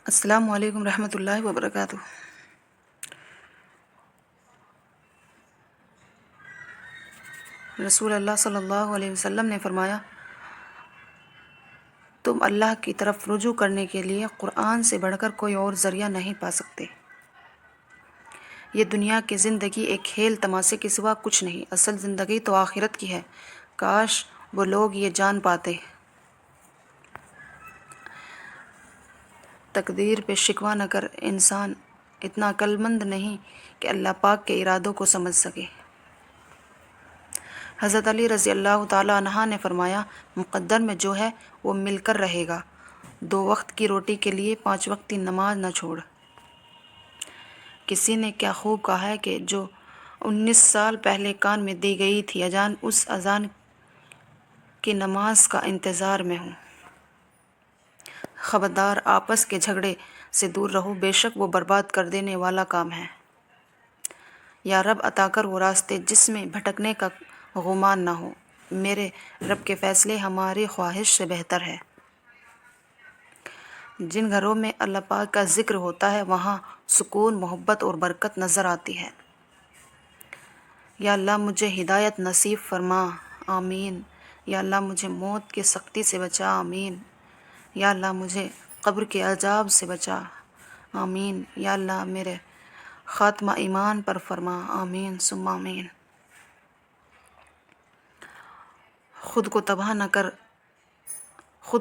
السلام علیکم رحمۃ اللہ وبرکاتہ۔ رسول اللہ صلی اللہ علیہ وسلم نے فرمایا، تم اللہ کی طرف رجوع کرنے کے لیے قرآن سے بڑھ کر کوئی اور ذریعہ نہیں پا سکتے۔ یہ دنیا کی زندگی ایک کھیل تماشے کے سوا کچھ نہیں، اصل زندگی تو آخرت کی ہے۔ کاش وہ لوگ یہ جان پاتے۔ تقدیر پہ شکوہ نہ کر، انسان اتنا عقل مند نہیں کہ اللہ پاک کے ارادوں کو سمجھ سکے۔ حضرت علی رضی اللہ تعالیٰ عنہ نے فرمایا، مقدر میں جو ہے وہ مل کر رہے گا۔ 2 وقت کی روٹی کے لیے 5 وقتی نماز نہ چھوڑ۔ کسی نے کیا خوب کہا ہے کہ جو 19 سال پہلے کان میں دی گئی تھی اذان، اس اذان کی نماز کا انتظار میں ہوں۔ خبردار، آپس کے جھگڑے سے دور رہو، بے شک وہ برباد کر دینے والا کام ہے۔ یا رب عطا کر وہ راستے جس میں بھٹکنے کا گمان نہ ہو۔ میرے رب کے فیصلے ہماری خواہش سے بہتر ہے۔ جن گھروں میں اللہ پاک کا ذکر ہوتا ہے وہاں سکون، محبت اور برکت نظر آتی ہے۔ یا اللہ مجھے ہدایت نصیب فرما، آمین۔ یا اللہ مجھے موت کی سختی سے بچا، آمین۔ یا اللہ مجھے قبر کے عذاب سے بچا، آمین۔ یا اللہ میرے خاتمہ ایمان پر فرما، آمین ثم آمین۔ خود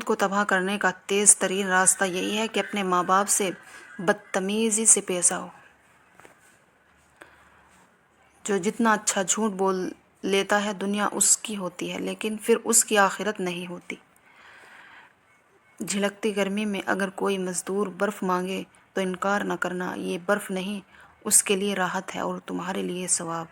کو تباہ کرنے کا تیز ترین راستہ یہی ہے کہ اپنے ماں باپ سے بدتمیزی سے پیش آؤ۔ جو جتنا اچھا جھوٹ بول لیتا ہے دنیا اس کی ہوتی ہے، لیکن پھر اس کی آخرت نہیں ہوتی۔ جھلکتی گرمی میں اگر کوئی مزدور برف مانگے تو انکار نہ کرنا، یہ برف نہیں، اس کے لیے راحت ہے اور تمہارے لیے ثواب۔